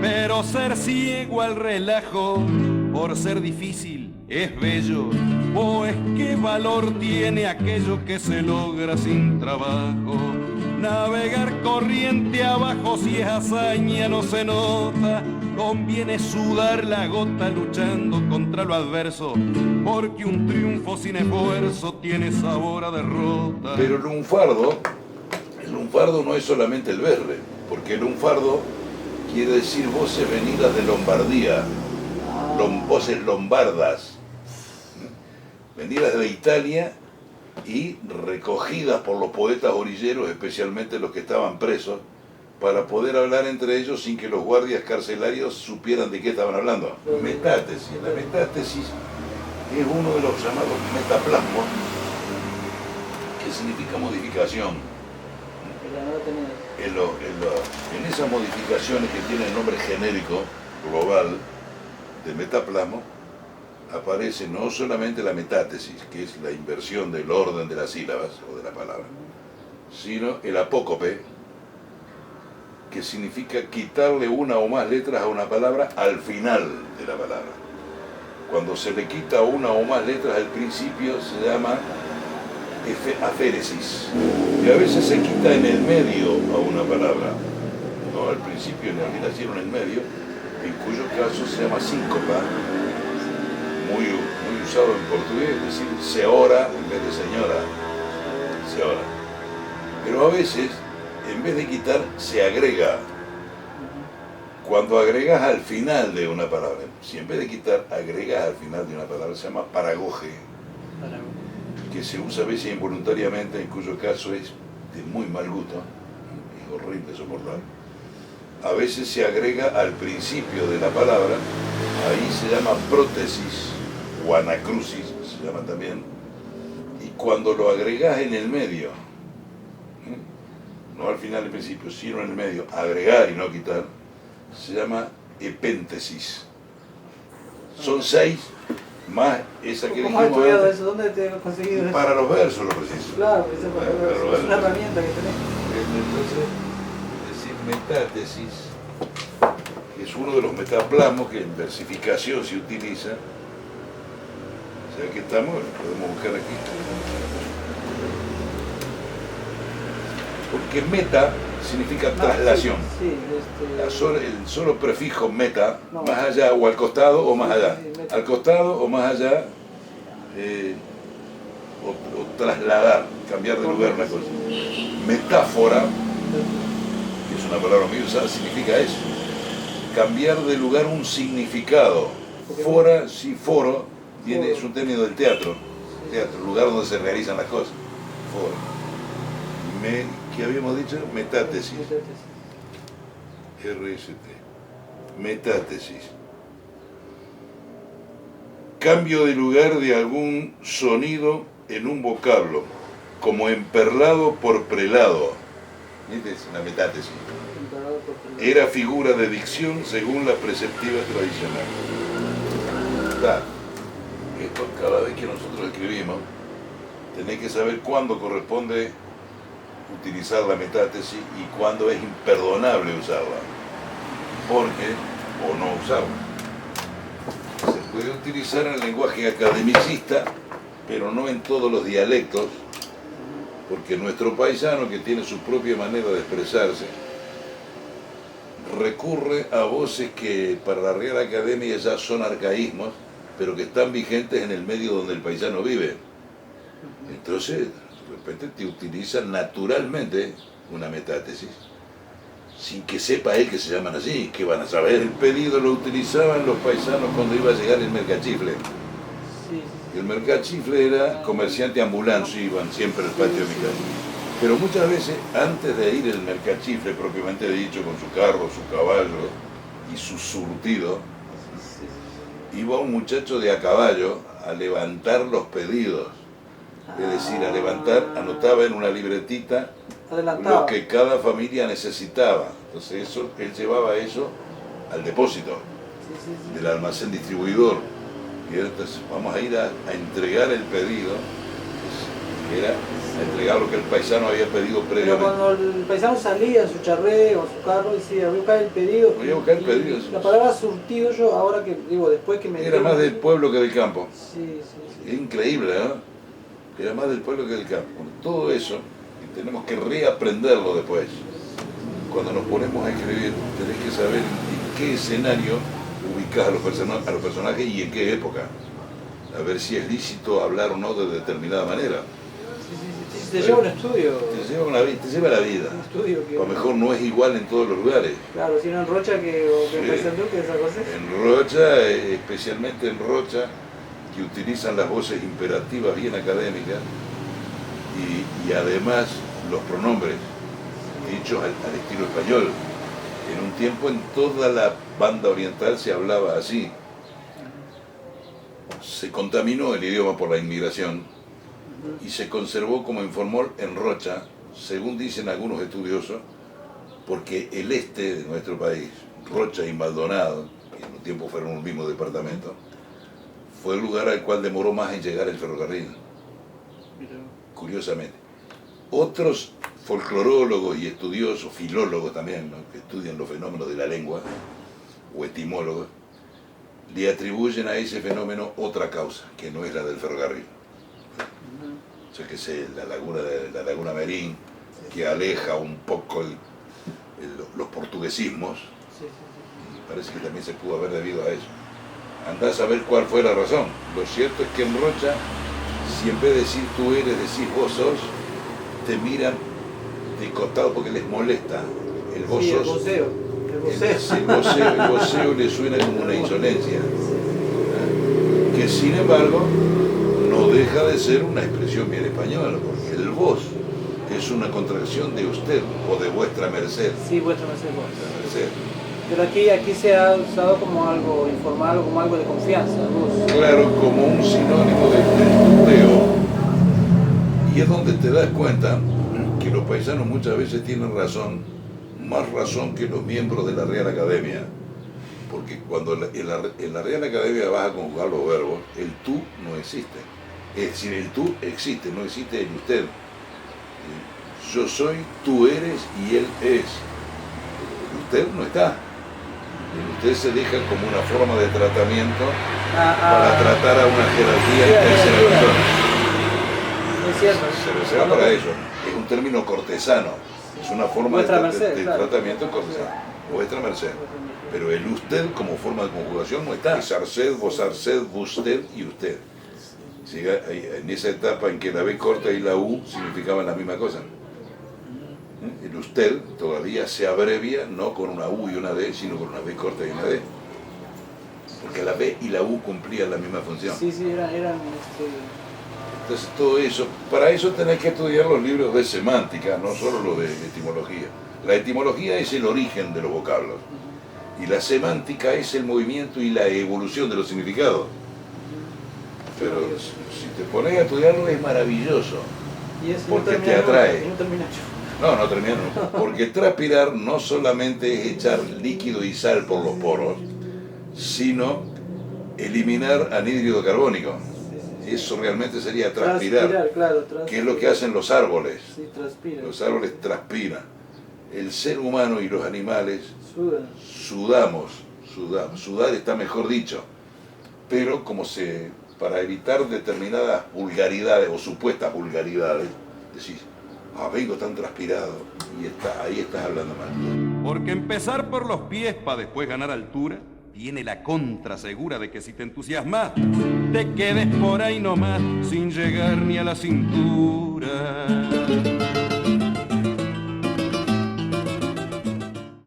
Pero ser ciego al relajo, por ser difícil, es bello. Pues qué valor tiene aquello que se logra sin trabajo. Navegar corriente abajo si es hazaña no se nota. Conviene sudar la gota luchando contra lo adverso, porque un triunfo sin esfuerzo tiene sabor a derrota. Pero el lunfardo no es solamente el verde, porque el lunfardo quiere decir voces venidas de Lombardía, voces lombardas, venidas de Italia y recogidas por los poetas orilleros, especialmente los que estaban presos, para poder hablar entre ellos sin que los guardias carcelarios supieran de qué estaban hablando. Metátesis. La metátesis es uno de los llamados metaplasmos, que significa modificación. En esas modificaciones que tienen el nombre genérico, global, de metaplasmo, aparece no solamente la metátesis, que es la inversión del orden de las sílabas o de la palabra, sino el apócope, que significa quitarle una o más letras a una palabra al final de la palabra. Cuando se le quita una o más letras al principio se llama aféresis, y a veces se quita en el medio a una palabra, no al principio ni al final, sino en el medio, en cuyo caso se llama síncopa, muy usado en portugués, es decir, seora en vez de señora, seora. Pero a veces, en vez de quitar, se agrega. Cuando agregas al final de una palabra, si en vez de quitar, agregas al final de una palabra, se llama paragoge, que se usa a veces involuntariamente, en cuyo caso es de muy mal gusto, es horrible soportar. A veces se agrega al principio de la palabra, ahí se llama prótesis o anacrusis, se llama también, y cuando lo agregas en el medio, no al final del principio, sino en el medio, agregar y no quitar, se llama epéntesis. Son 6 más esa que dijimos. ¿Cómo has estudiado eso? ¿Dónde te has conseguido eso? Para los versos lo preciso. Claro, es una herramienta que tenés. Entonces, decir metátesis es uno de los metaplasmos que en versificación se utiliza. O sea, aquí estamos, podemos buscar aquí. Porque meta significa traslación. Sí, El solo prefijo meta, no, más allá o al costado o más allá. Al costado o más allá, o trasladar, cambiar de lugar una cosa. Metáfora, que es una palabra muy usada, significa eso. Cambiar de lugar un significado. Fora, sí, foro, es un término del teatro. Teatro, lugar donde se realizan las cosas. Foro. ¿Qué habíamos dicho? Metátesis. RST. Metátesis. Cambio de lugar de algún sonido en un vocablo, como emperlado por prelado. ¿Viste? Es una metátesis. Era figura de dicción según la preceptiva tradicional. Esto, cada vez que nosotros escribimos, tenés que saber cuándo corresponde utilizar la metátesis y cuándo es imperdonable usarla, o no usarla. Se puede utilizar en el lenguaje academicista, pero no en todos los dialectos, porque nuestro paisano, que tiene su propia manera de expresarse, recurre a voces que para la Real Academia ya son arcaísmos, pero que están vigentes en el medio donde el paisano vive. Entonces, de repente te utilizan naturalmente una metátesis, sin que sepa él que se llaman así, que van a saber. El pedido lo utilizaban los paisanos cuando iba a llegar el mercachifle. El mercachifle era comerciante ambulante, iban siempre al patio de mi casa. Pero muchas veces, antes de ir el mercachifle propiamente dicho, con su carro, su caballo y su surtido, iba un muchacho de a caballo a levantar los pedidos. Es decir, a levantar, anotaba en una libretita lo que cada familia necesitaba. Entonces él llevaba eso al depósito del almacén distribuidor. Y entonces vamos a ir a entregar el pedido, que era a entregar lo que el paisano había pedido Pero previamente. cuando el paisano salía en su charreo, en su carro, decía, voy a buscar el pedido. Voy a buscar el pedido, Y sí. la palabra surtido yo, ahora que, digo, después que me... Era más del pueblo que del campo. Sí, sí, Es sí. increíble, ¿no? Era más del pueblo que del campo. Bueno, todo eso tenemos que reaprenderlo después. Cuando nos ponemos a escribir, tenés que saber en qué escenario ubicás a los personajes y en qué época. A ver si es lícito hablar o no de determinada manera. Sí, te lleva un estudio. Te lleva la vida. Un estudio que... A lo mejor no es igual en todos los lugares. Claro, si no en Rocha que Sí. en Paysandú, que esa cosa. En Rocha, especialmente en Rocha, que utilizan las voces imperativas bien académicas y además los pronombres dichos al estilo español. En un tiempo en toda la banda oriental se hablaba así. Se contaminó el idioma por la inmigración y se conservó como informó en Rocha, según dicen algunos estudiosos, porque el este de nuestro país, Rocha y Maldonado, que en un tiempo fueron un mismo departamento, fue el lugar al cual demoró más en llegar el ferrocarril, curiosamente. Otros folclorólogos y estudiosos, filólogos también, ¿no?, que estudian los fenómenos de la lengua, o etimólogos, le atribuyen a ese fenómeno otra causa, que no es la del ferrocarril. O sea, que es la laguna Merín, que aleja un poco los portuguesismos, y parece que también se pudo haber debido a eso. Andá a saber cuál fue la razón. Lo cierto es que en Rocha, si en vez de decir tú eres, decís vos sos, te miran de costado porque les molesta. El vos Sí, el sos. voceo. El voceo le suena como una insolencia. Que sin embargo, no deja de ser una expresión bien española, porque el vos es una contracción de usted o de vuestra merced. Sí, vuestra merced. Vuestra merced. Pero aquí se ha usado como algo informal o como algo de confianza, vos. Claro, como un sinónimo del tuteo. Y es donde te das cuenta que los paisanos muchas veces tienen razón, más razón que los miembros de la Real Academia. Porque cuando en la Real Academia vas a conjugar los verbos, el tú no existe. Es decir, el tú existe, no existe el usted. Yo soy, tú eres y él es. El usted no está. El usted se deja como una forma de tratamiento para tratar a una jerarquía en tercera persona. Es cierto. Se reserva para ello. Es un término cortesano. Es una forma de tratamiento cortesano. Vuestra merced. Pero el usted como forma de conjugación no está. Es arced, vos arced, usted y usted. En esa etapa en que la B corta y la U significaban la misma cosa. El usted todavía se abrevia no con una U y una D, sino con una B corta y una D. Porque la B y la U cumplían la misma función. Sí, eran Entonces todo eso, para eso tenés que estudiar los libros de semántica, no solo los de etimología. La etimología es el origen de los vocablos. Y la semántica es el movimiento y la evolución de los significados. Pero si te pones a estudiarlo es maravilloso. Porque te atrae. No termina nunca. Porque transpirar no solamente es echar líquido y sal por los poros, sino eliminar anhídrido carbónico. Eso realmente sería transpirar, claro, que es lo que hacen los árboles. Sí, transpiran. Los árboles transpiran. El ser humano y los animales sudamos. Sudar está mejor dicho. Pero para evitar determinadas vulgaridades o supuestas vulgaridades, decís, vengo tan transpirado, y ahí estás hablando mal. Porque empezar por los pies para después ganar altura tiene la contra segura de que si te entusiasmas te quedes por ahí nomás sin llegar ni a la cintura.